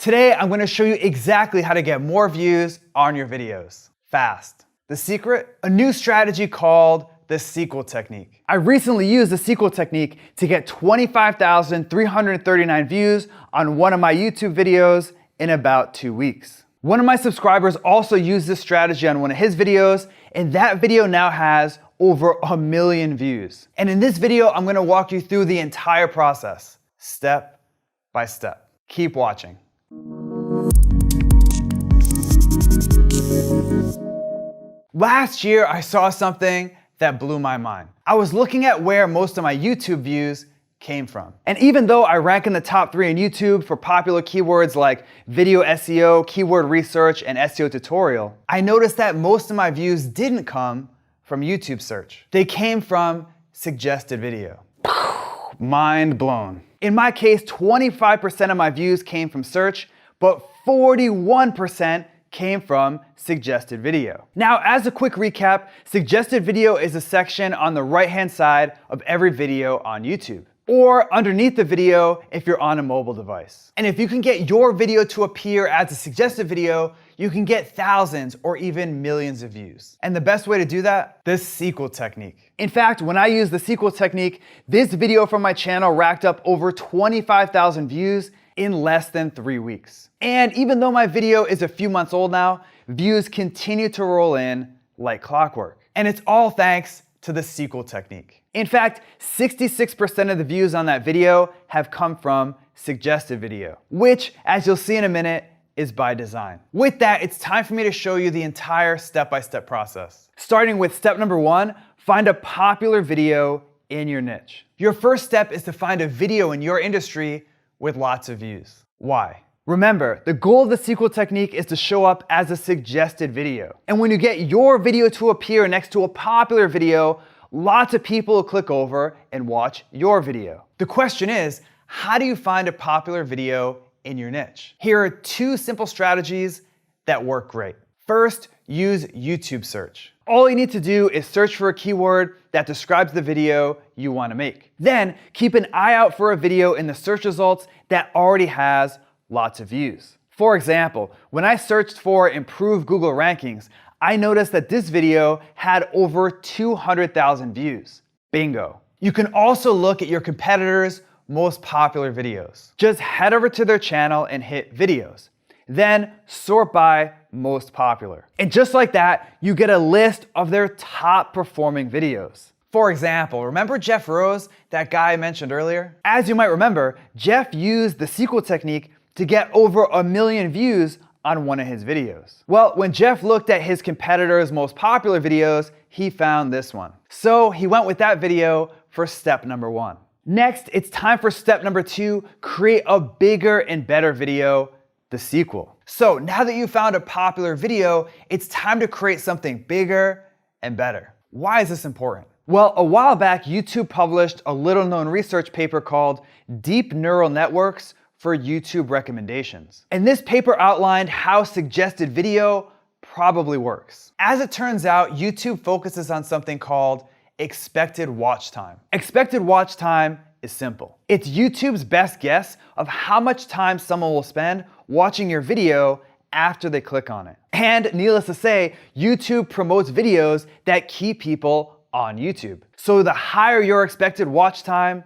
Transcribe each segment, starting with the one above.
Today, I'm gonna show you exactly how to get more views on your videos, fast. The secret? A new strategy called the Ctto technique. I recently used the Ctto technique to get 25,339 views on one of my YouTube videos in about 2 weeks. One of my subscribers also used this strategy on one of his videos, and that video now has over 1 million views. And in this video, I'm gonna walk you through the entire process, step by step. Keep watching. Last year, I saw something that blew my mind. I was looking at where most of my YouTube views came from. And even though I rank in the top 3 on YouTube for popular keywords like video SEO, keyword research, and SEO tutorial, I noticed that most of my views didn't come from YouTube search. They came from suggested video. Mind blown. In my case, 25% of my views came from search, but 41% came from suggested video. Now, as a quick recap, suggested video is a section on the right-hand side of every video on YouTube, or underneath the video if you're on a mobile device. And if you can get your video to appear as a suggested video, you can get thousands or even millions of views. And the best way to do that? The Ctto technique. In fact, when I used the Ctto technique, this video from my channel racked up over 25,000 views in less than 3 weeks. And even though my video is a few months old now, views continue to roll in like clockwork. And it's all thanks to the Ctto technique. In fact, 66% of the views on that video have come from suggested video, which, as you'll see in a minute, is by design. With that, it's time for me to show you the entire step-by-step process. Starting with step number 1, find a popular video in your niche. Your first step is to find a video in your industry with lots of views. Why? Remember, the goal of the Ctto technique is to show up as a suggested video. And when you get your video to appear next to a popular video, lots of people will click over and watch your video. The question is, how do you find a popular video in your niche? Here are 2 simple strategies that work great. First, use YouTube search. All you need to do is search for a keyword that describes the video you want to make. Then keep an eye out for a video in the search results that already has lots of views. For example, when I searched for improved Google rankings, I noticed that this video had over 200,000 views. Bingo. You can also look at your competitors' most popular videos. Just head over to their channel and hit videos. Then sort by most popular. And just like that, you get a list of their top performing videos. For example, remember Jeff Rose, that guy I mentioned earlier? As you might remember, Jeff used the Ctto technique to get over 1 million views on one of his videos. Well, when Jeff looked at his competitors' most popular videos, he found this one. So he went with that video for step number 1. Next, it's time for step number 2, create a bigger and better video, the sequel. So now that you found a popular video, it's time to create something bigger and better. Why is this important? Well, a while back, YouTube published a little-known research paper called Deep Neural Networks for YouTube Recommendations. And this paper outlined how suggested video probably works. As it turns out, YouTube focuses on something called expected watch time. Expected watch time is simple. It's YouTube's best guess of how much time someone will spend watching your video after they click on it. And needless to say, YouTube promotes videos that keep people on YouTube. So the higher your expected watch time,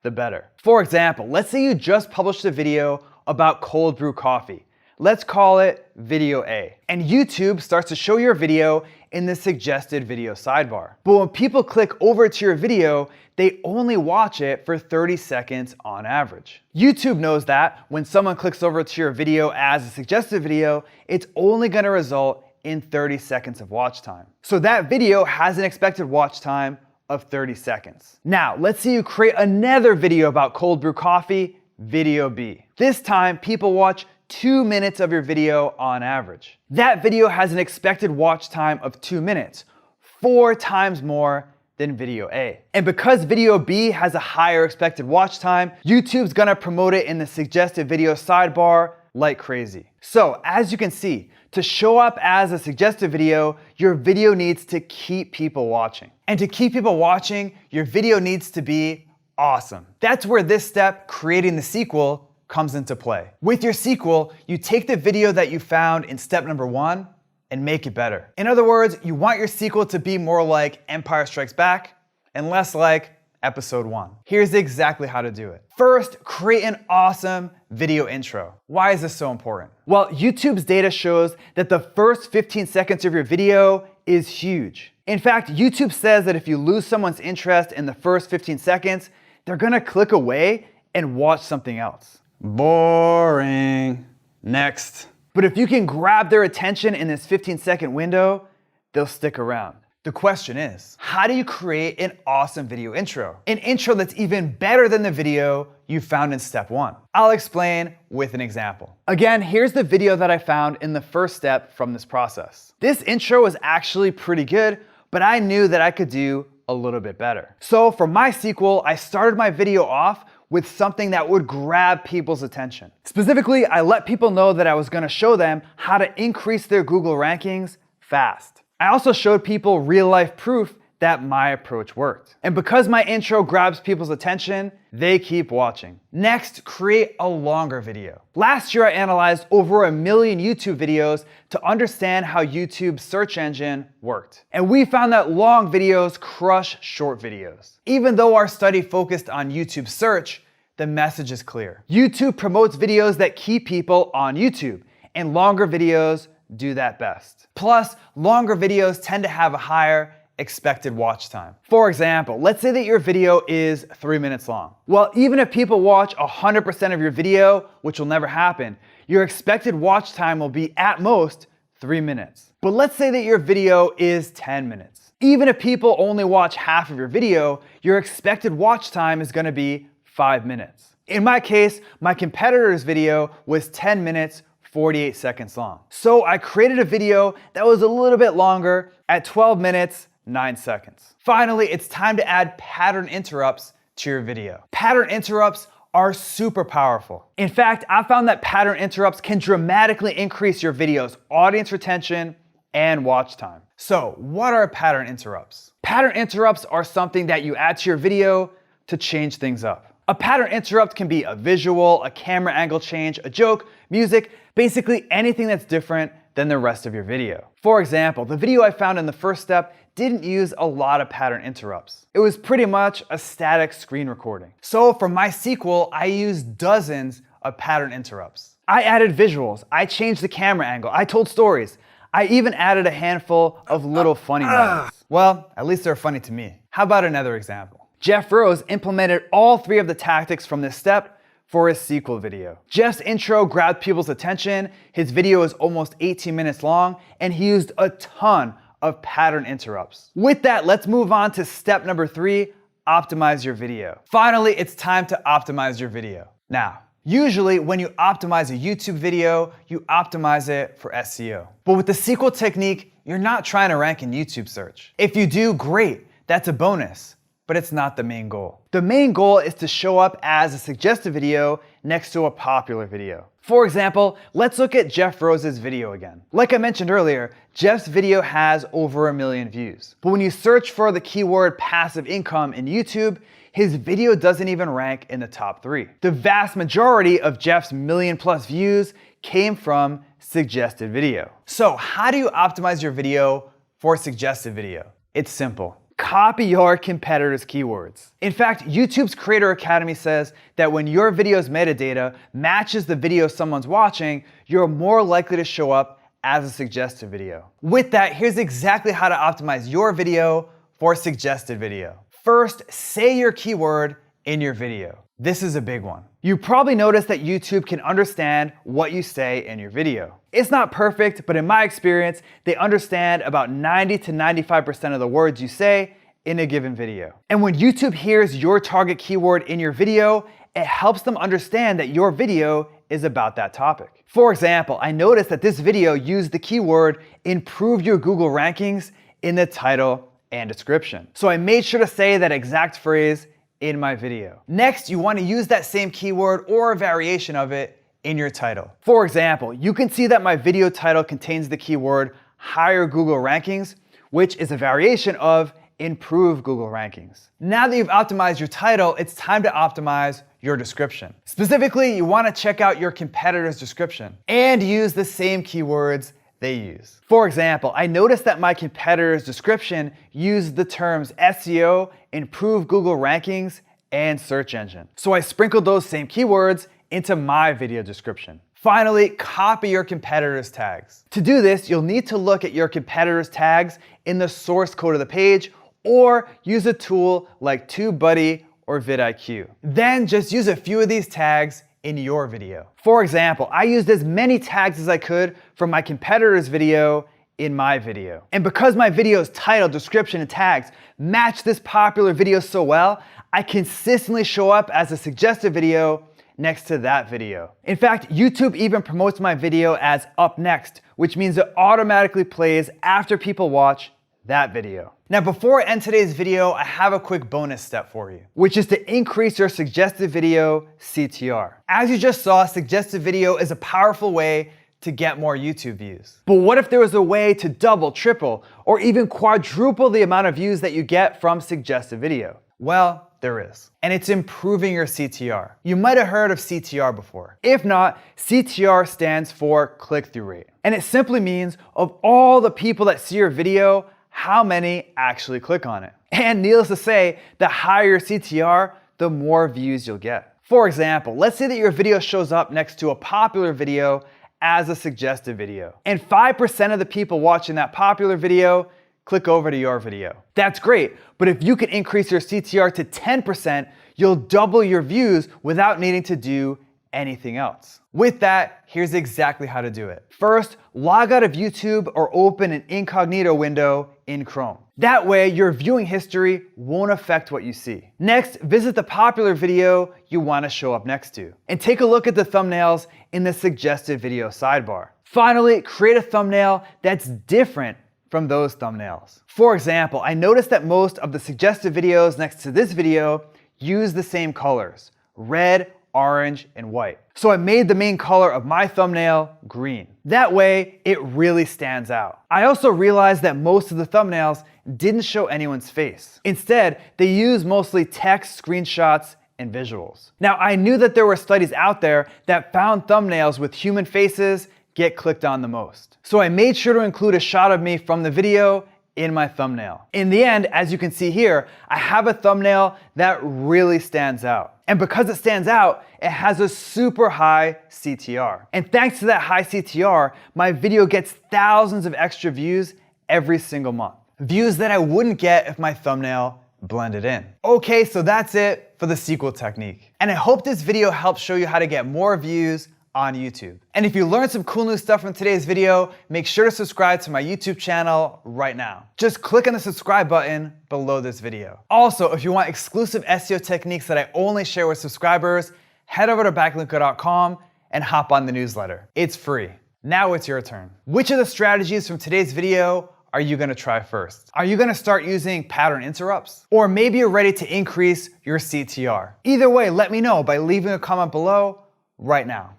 the better. For example, let's say you just published a video about cold brew coffee. Let's call it video A. And YouTube starts to show your video in the suggested video sidebar. But when people click over to your video, they only watch it for 30 seconds on average. YouTube knows that when someone clicks over to your video as a suggested video, it's only gonna result in 30 seconds of watch time. So that video has an expected watch time of 30 seconds. Now, let's say you create another video about cold brew coffee, video B. This time, people watch 2 minutes of your video on average. That video has an expected watch time of 2 minutes, 4 times more than video A. And because video B has a higher expected watch time, YouTube's gonna promote it in the suggested video sidebar like crazy. So as you can see, to show up as a suggested video, your video needs to keep people watching. And to keep people watching, your video needs to be awesome. That's where this step, creating the sequel, comes into play. With your sequel, you take the video that you found in step number 1 and make it better. In other words, you want your sequel to be more like Empire Strikes Back and less like episode 1. Here's exactly how to do it. First, create an awesome video intro. Why is this so important? Well, YouTube's data shows that the first 15 seconds of your video is huge. In fact, YouTube says that if you lose someone's interest in the first 15 seconds, they're gonna click away and watch something else. Boring. Next. But if you can grab their attention in this 15-second window, they'll stick around. The question is, how do you create an awesome video intro? An intro that's even better than the video you found in step 1. I'll explain with an example. Again, here's the video that I found in the first step from this process. This intro was actually pretty good, but I knew that I could do a little bit better. So for my sequel, I started my video off with something that would grab people's attention. Specifically, I let people know that I was gonna show them how to increase their Google rankings fast. I also showed people real-life proof that my approach worked. And because my intro grabs people's attention, they keep watching. Next, create a longer video. Last year, I analyzed over 1 million YouTube videos to understand how YouTube's search engine worked. And we found that long videos crush short videos. Even though our study focused on YouTube search, the message is clear. YouTube promotes videos that keep people on YouTube, and longer videos do that best. Plus, longer videos tend to have a higher expected watch time. For example, let's say that your video is 3 minutes long. Well, even if people watch 100% of your video, which will never happen, your expected watch time will be at most 3 minutes. But let's say that your video is 10 minutes. Even if people only watch half of your video, your expected watch time is gonna be 5 minutes. In my case, my competitor's video was 10 minutes, 48 seconds long. So I created a video that was a little bit longer at 12 minutes, 9 seconds. Finally, it's time to add pattern interrupts to your video. Pattern interrupts are super powerful. In fact, I found that pattern interrupts can dramatically increase your video's audience retention and watch time. So, what are pattern interrupts? Pattern interrupts are something that you add to your video to change things up. A pattern interrupt can be a visual, a camera angle change, a joke, music, basically anything that's different than the rest of your video. For example, the video I found in the first step didn't use a lot of pattern interrupts. It was pretty much a static screen recording. So for my sequel, I used dozens of pattern interrupts. I added visuals, I changed the camera angle, I told stories. I even added a handful of little funny moments. Well, at least they're funny to me. How about another example? Jeff Rose implemented all 3 of the tactics from this step for his sequel video. Jeff's intro grabbed people's attention, his video is almost 18 minutes long, and he used a ton of pattern interrupts. With that, let's move on to step number 3, optimize your video. Finally, it's time to optimize your video. Now, usually when you optimize a YouTube video, you optimize it for SEO. But with the sequel technique, you're not trying to rank in YouTube search. If you do, great, that's a bonus. But it's not the main goal. The main goal is to show up as a suggested video next to a popular video. For example, let's look at Jeff Rose's video again. Like I mentioned earlier, Jeff's video has over 1 million views. But when you search for the keyword passive income in YouTube, his video doesn't even rank in the top 3. The vast majority of Jeff's 1 million+ views came from suggested video. So how do you optimize your video for suggested video? It's simple. Copy your competitors' keywords. In fact, YouTube's Creator Academy says that when your video's metadata matches the video someone's watching, you're more likely to show up as a suggested video. With that, here's exactly how to optimize your video for suggested video. First, say your keyword in your video. This is a big one. You probably noticed that YouTube can understand what you say in your video. It's not perfect, but in my experience, they understand about 90 to 95% of the words you say in a given video. And when YouTube hears your target keyword in your video, it helps them understand that your video is about that topic. For example, I noticed that this video used the keyword improve your Google rankings in the title and description. So I made sure to say that exact phrase in my video. Next, you want to use that same keyword or a variation of it in your title. For example, you can see that my video title contains the keyword higher Google rankings, which is a variation of improve Google rankings. Now that you've optimized your title, it's time to optimize your description. Specifically, you want to check out your competitor's description and use the same keywords they use. For example, I noticed that my competitor's description used the terms SEO, improve Google rankings, and search engine. So I sprinkled those same keywords into my video description. Finally, copy your competitor's tags. To do this, you'll need to look at your competitor's tags in the source code of the page or use a tool like TubeBuddy or vidIQ. Then just use a few of these tags in your video. For example, I used as many tags as I could from my competitor's video in my video. And because my video's title, description, and tags match this popular video so well, I consistently show up as a suggested video next to that video. In fact, YouTube even promotes my video as up next, which means it automatically plays after people watch that video. Now, before I end today's video, I have a quick bonus step for you, which is to increase your suggested video CTR. As you just saw, suggested video is a powerful way to get more YouTube views. But what if there was a way to double, triple, or even quadruple the amount of views that you get from suggested video? Well, there is. And it's improving your CTR. You might have heard of CTR before. If not, CTR stands for click-through rate. And it simply means of all the people that see your video, how many actually click on it. And needless to say, the higher your CTR, the more views you'll get. For example, let's say that your video shows up next to a popular video as a suggested video. And 5% of the people watching that popular video click over to your video. That's great, but if you can increase your CTR to 10%, you'll double your views without needing to do anything else. With that, here's exactly how to do it. First, log out of YouTube or open an incognito window in Chrome. That way, your viewing history won't affect what you see. Next, visit the popular video you want to show up next to, and take a look at the thumbnails in the suggested video sidebar. Finally, create a thumbnail that's different from those thumbnails. For example, I noticed that most of the suggested videos next to this video use the same colors, red, orange, and white. So I made the main color of my thumbnail green. That way, it really stands out. I also realized that most of the thumbnails didn't show anyone's face. Instead, they use mostly text, screenshots, and visuals. Now, I knew that there were studies out there that found thumbnails with human faces get clicked on the most. So I made sure to include a shot of me from the video in my thumbnail. In the end, as you can see here, I have a thumbnail that really stands out. And because it stands out, it has a super high CTR. And thanks to that high CTR, my video gets thousands of extra views every single month. Views that I wouldn't get if my thumbnail blended in. Okay, so that's it for the sequel technique. And I hope this video helps show you how to get more views on YouTube. And if you learned some cool new stuff from today's video, make sure to subscribe to my YouTube channel right now. Just click on the subscribe button below this video. Also, if you want exclusive SEO techniques that I only share with subscribers, head over to backlinko.com and hop on the newsletter. It's free. Now it's your turn. Which of the strategies from today's video are you gonna try first? Are you gonna start using pattern interrupts? Or maybe you're ready to increase your CTR? Either way, let me know by leaving a comment below right now.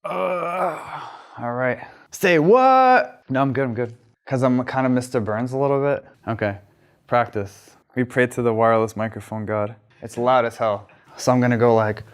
All right. Say what? No, I'm good. Because I'm kind of Mr. Burns a little bit. Okay, practice. We pray to the wireless microphone god. It's loud as hell. So I'm gonna go like,